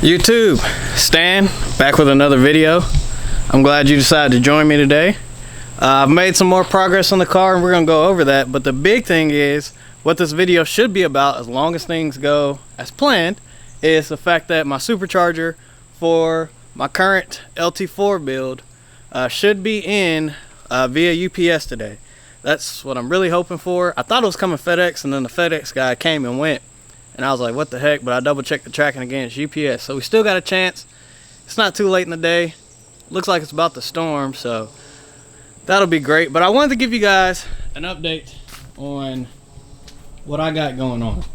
YouTube, Stan, back with another video. I'm glad you decided to join me today. I've made some more progress on the car and we're going to go over that, but the big thing is what this video should be about, as long as things go as planned, is the fact that my supercharger for my current LT4 build should be in via UPS today. That's what I'm really hoping for. I thought it was coming FedEx, and then the FedEx guy came and went, and I was like, what the heck? But I double checked the tracking again, it's UPS. So we still got a chance. It's not too late in the day. Looks like it's about to storm, so that'll be great. But I wanted to give you guys an update on what I got going on.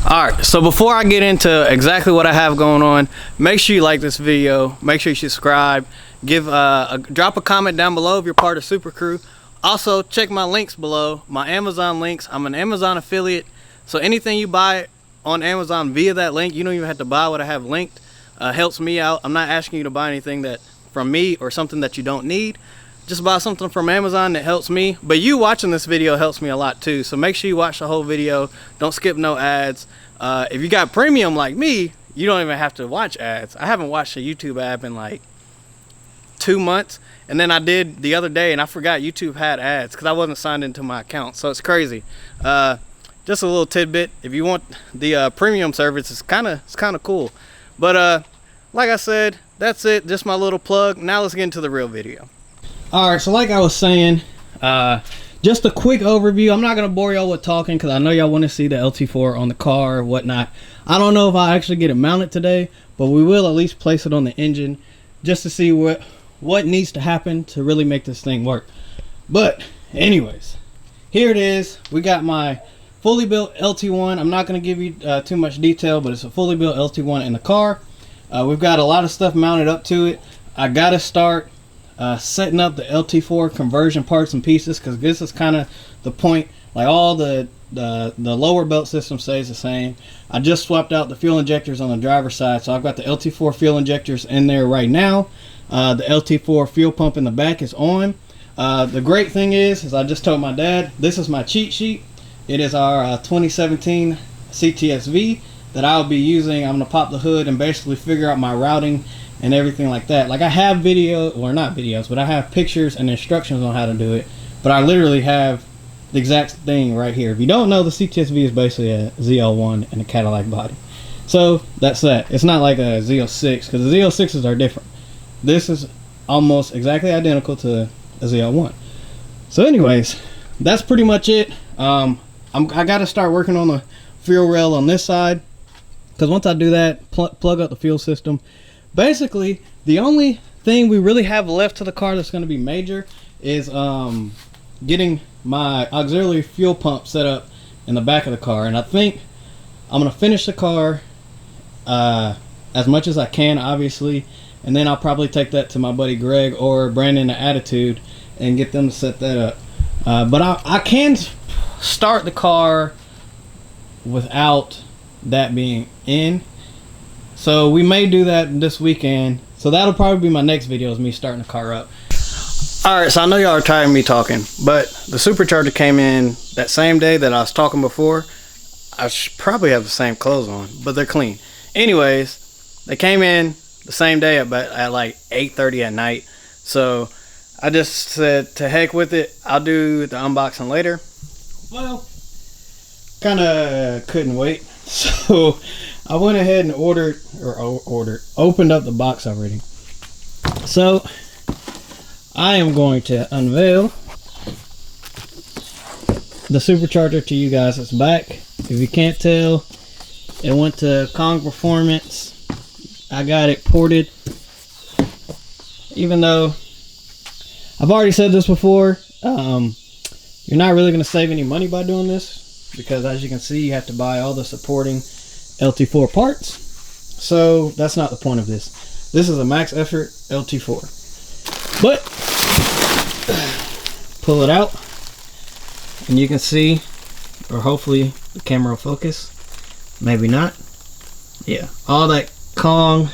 Alright, so before I get into exactly what I have going on, make sure you like this video, make sure you subscribe, drop a comment down below if you're part of Super Crew. Also, check my links below, my Amazon links. I'm an Amazon affiliate, so anything you buy on Amazon via that link, you don't even have to buy what I have linked. Helps me out. I'm not asking you to buy anything that from me or something that you don't need. Just buy something from Amazon that helps me, but you watching this video helps me a lot too, so make sure you watch the whole video. Don't skip no ads. If you got premium like me, you don't even have to watch ads. I haven't watched a YouTube ad in like 2 months, and then I did the other day and I forgot YouTube had ads because I wasn't signed into my account, so it's crazy. Just a little tidbit, if you want the premium service, it's kind of cool. But like I said, that's it, just my little plug. Now let's get into the real video. Alright, so like I was saying, just a quick overview. I'm not going to bore y'all with talking because I know y'all want to see the LT4 on the car or whatnot. I don't know if I actually get it mounted today, but we will at least place it on the engine just to see what needs to happen to really make this thing work. But anyways, here it is. We got my fully built LT1. I'm not going to give you too much detail, but it's a fully built LT1 in the car. We've got a lot of stuff mounted up to it. I got to start setting up the LT4 conversion parts and pieces, because this is kind of the point. Like, all the lower belt system stays the same. I just swapped out the fuel injectors on the driver's side, so I've got the LT4 fuel injectors in there right now. The LT4 fuel pump in the back is on. The great thing is I just told my dad, this is my cheat sheet. It is our 2017 CTSV that I'll be using. I'm going to pop the hood and basically figure out my routing and everything like that. Like, I have video, or not videos, but I have pictures and instructions on how to do it, but I literally have the exact thing right here. If you don't know, the CTSV is basically a ZL1 and a Cadillac body. So that's that. It's not like a Z06, because the Z06s are different. This is almost exactly identical to a ZL1. So anyways, that's pretty much it. I got to start working on the fuel rail on this side, because once I do that, plug up the fuel system. Basically, the only thing we really have left to the car that's going to be major is getting my auxiliary fuel pump set up in the back of the car. And I think I'm going to finish the car as much as I can, obviously. And then I'll probably take that to my buddy Greg or Brandon at Attitude and get them to set that up. But I can start the car without that being in. So we may do that this weekend. So that'll probably be my next video, is me starting the car up. Alright, so I know y'all are tired of me talking, but the supercharger came in that same day that I was talking before. I should probably have the same clothes on, but they're clean. Anyways, they came in the same day at like 8:30 at night. So I just said, to heck with it, I'll do the unboxing later. Well, kind of couldn't wait. So I went ahead and opened up the box already. So I am going to unveil the supercharger to you guys. It's back. If you can't tell, it went to Kong Performance. I got it ported. Even though I've already said this before, you're not really going to save any money by doing this, because as you can see, you have to buy all the supporting LT4 parts. So that's not the point of this. This is a max effort LT4. But pull it out and you can see, or hopefully the camera will focus, maybe not. Yeah, all that Kong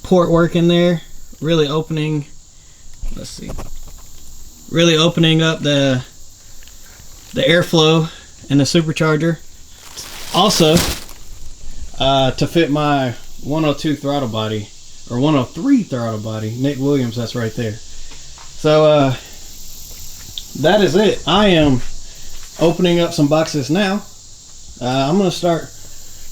port work in there, really opening, let's see, really opening up the airflow in the supercharger. Also, to fit my 102 throttle body, or 103 throttle body. Nick Williams, that's right there. So that is it. I am opening up some boxes now. I'm gonna start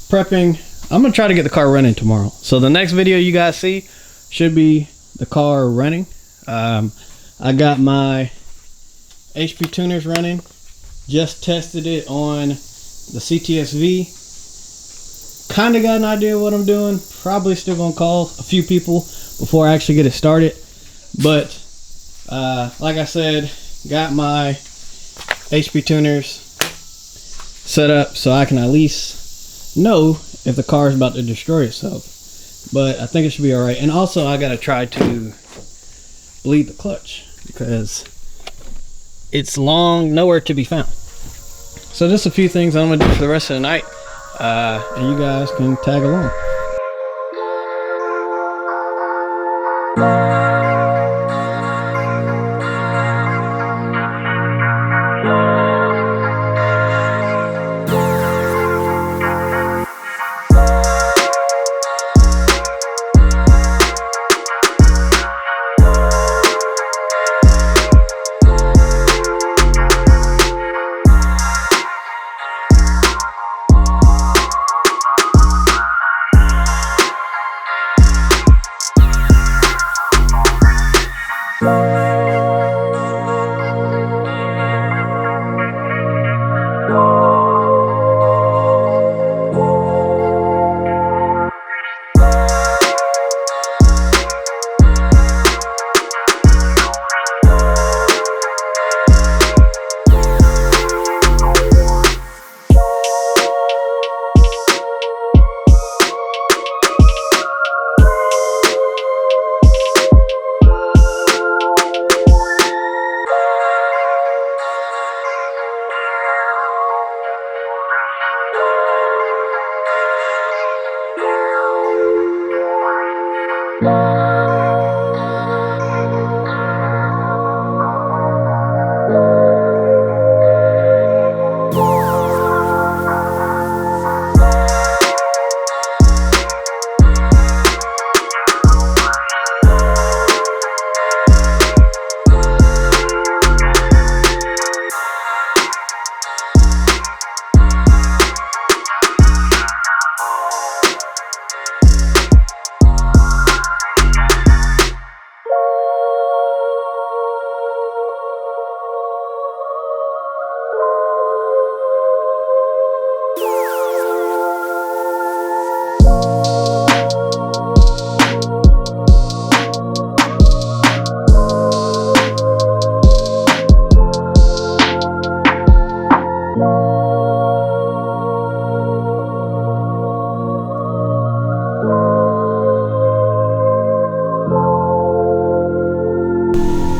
prepping. I'm gonna try to get the car running tomorrow. So the next video you guys see should be the car running. I got my HP tuners running. Just tested it on the CTSV. Kind of got an idea of what I'm doing. Probably still gonna call a few people before I actually get it started. But like I said, got my HP tuners set up so I can at least know if the car is about to destroy itself. But I think it should be alright. And also I gotta try to bleed the clutch because it's long, nowhere to be found. So just a few things I'm gonna do for the rest of the night, and you guys can tag along.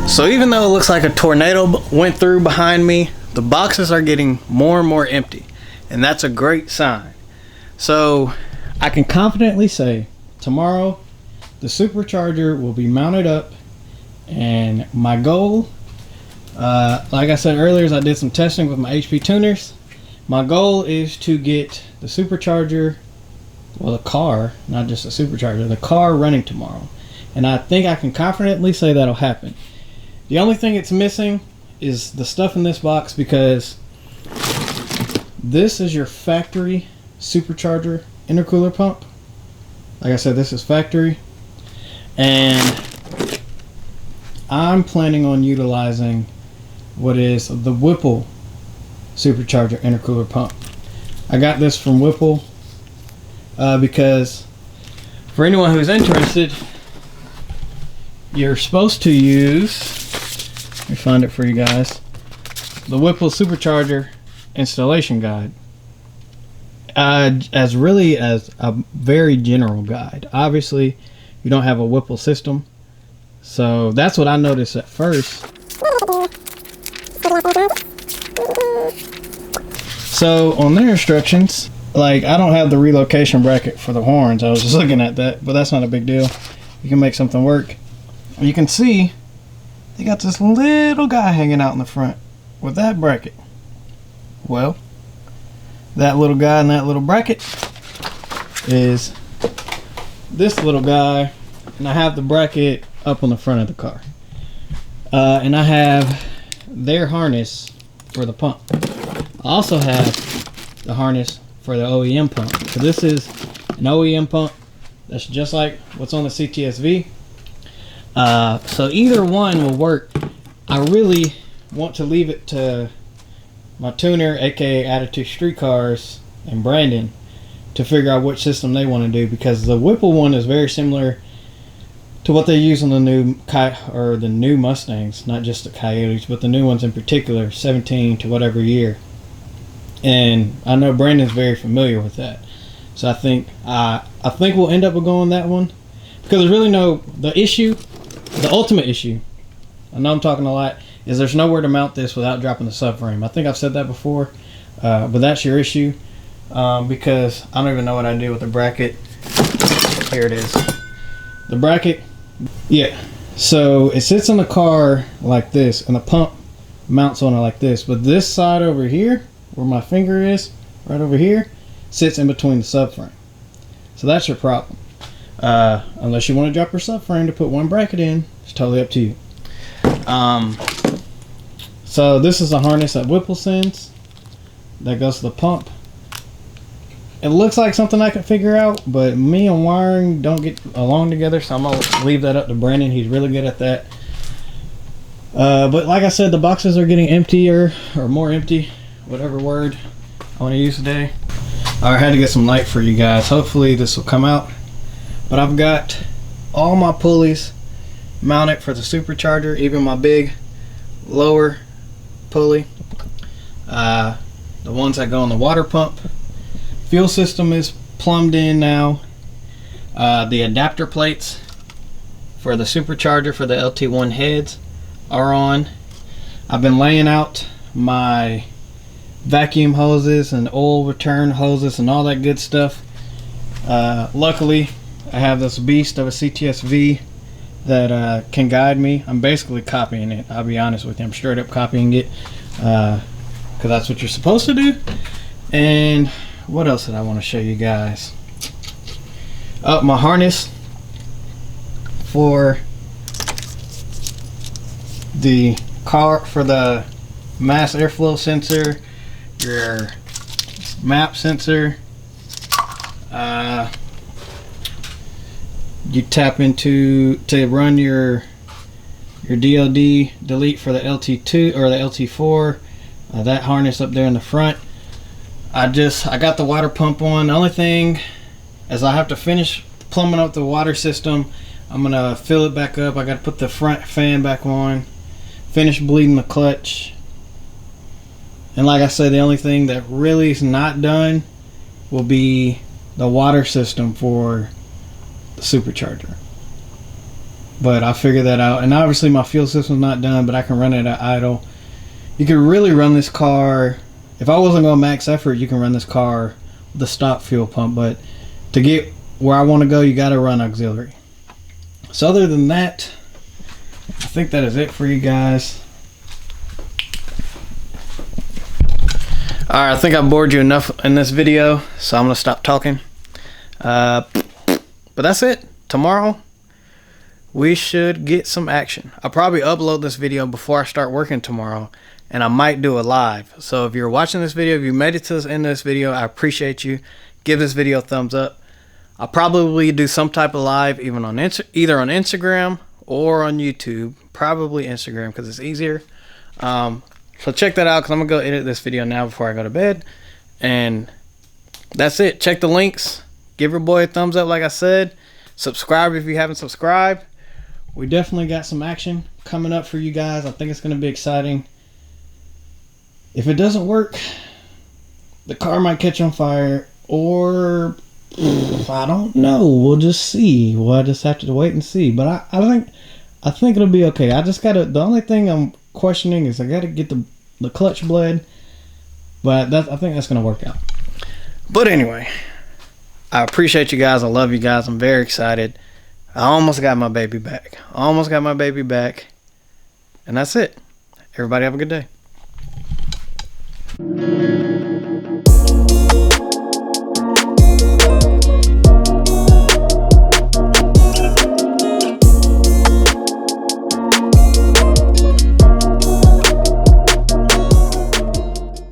So even though it looks like a tornado went through behind me, the boxes are getting more and more empty, and that's a great sign. So I can confidently say tomorrow the Supercharger will be mounted up, and my goal, like I said earlier, is I did some testing with my HP tuners. My goal is to get the Supercharger, well, the car, not just the Supercharger, the car running tomorrow, and I think I can confidently say that'll happen. The only thing it's missing is the stuff in this box, because this is your factory Supercharger intercooler pump. Like I said, this is factory, and I'm planning on utilizing what is the Whipple Supercharger intercooler pump. I got this from Whipple because for anyone who's interested, you're supposed to use, let me find it for you guys, the Whipple Supercharger installation guide, as a very general guide. Obviously you don't have a Whipple system, so that's what I noticed at first. So on their instructions, like, I don't have the relocation bracket for the horns. I was just looking at that, but that's not a big deal. You can make something work. You can see they got this little guy hanging out in the front with that bracket. Well, that little guy in that little bracket is this little guy, and I have the bracket up on the front of the car, and I have their harness for the pump. I also have the harness for the OEM pump. So this is an OEM pump that's just like what's on the CTSV. So either one will work. I really want to leave it to my tuner, aka Attitude Street Cars, and Brandon to figure out which system they want to do, because the Whipple one is very similar to what they use on the new Mustangs, not just the Coyotes, but the new ones in particular, 17 to whatever year. And I know Brandon's very familiar with that, so I think we'll end up going that one, because there's really the ultimate issue, I know I'm talking a lot, is there's nowhere to mount this without dropping the subframe. I think I've said that before, but that's your issue, because I don't even know what I do with the bracket. Here it is. The bracket, yeah. So it sits in the car like this, and the pump mounts on it like this. But this side over here, where my finger is, right over here, sits in between the subframe. So that's your problem. Unless you want to drop your subframe to put one bracket in, it's totally up to you. So this is a harness that Whipple sends that goes to the pump. It looks like something I can figure out, but me and wiring don't get along together, so I'm going to leave that up to Brandon. He's really good at that. But like I said, the boxes are getting emptier, or more empty, whatever word I want to use today. I had to get some light for you guys. Hopefully this will come out. But I've got all my pulleys mounted for the supercharger, even my big lower pulley, the ones that go on the water pump. Fuel system is plumbed in now. The adapter plates for the supercharger for the LT1 heads are on. I've been laying out my vacuum hoses and oil return hoses and all that good stuff. Luckily I have this beast of a CTSV that can guide me. I'm basically copying it, I'll be honest with you. I'm straight up copying it, because that's what you're supposed to do. And what else did I want to show you guys? Oh, my harness for the car, for the mass airflow sensor, your map sensor. You tap into to run your DOD delete for the LT2 or the LT4. That harness up there in the front. I got the water pump on. The only thing is I have to finish plumbing up the water system. I'm gonna fill it back up. I got to put the front fan back on, finish bleeding the clutch, and like I said, the only thing that really is not done will be the water system for the supercharger. But I'll figure that out. And obviously my fuel system's not done, but I can run it at idle. You can really run this car, if I wasn't going max effort, you can run this car with the stock fuel pump, but to get where I want to go, you got to run auxiliary. So other than that, I think that is it for you guys. Alright, I think I bored you enough in this video, so I'm going to stop talking. But that's it. Tomorrow we should get some action. I'll probably upload this video before I start working tomorrow, and I might do a live. So if you're watching this video, if you made it to the end of this video, I appreciate you. Give this video a thumbs up. I'll probably do some type of live either on Instagram or on YouTube. Probably Instagram because it's easier. So check that out, because I'm going to go edit this video now before I go to bed. And that's it. Check the links. Give your boy a thumbs up like I said. Subscribe if you haven't subscribed. We definitely got some action coming up for you guys. I think it's going to be exciting. If it doesn't work, the car might catch on fire, or I don't know. We'll just see. We'll just have to wait and see. But I think it'll be okay. I just gotta. The only thing I'm questioning is I gotta get the clutch bled. But I think that's gonna work out. But anyway, I appreciate you guys. I love you guys. I'm very excited. I almost got my baby back. And that's it. Everybody have a good day.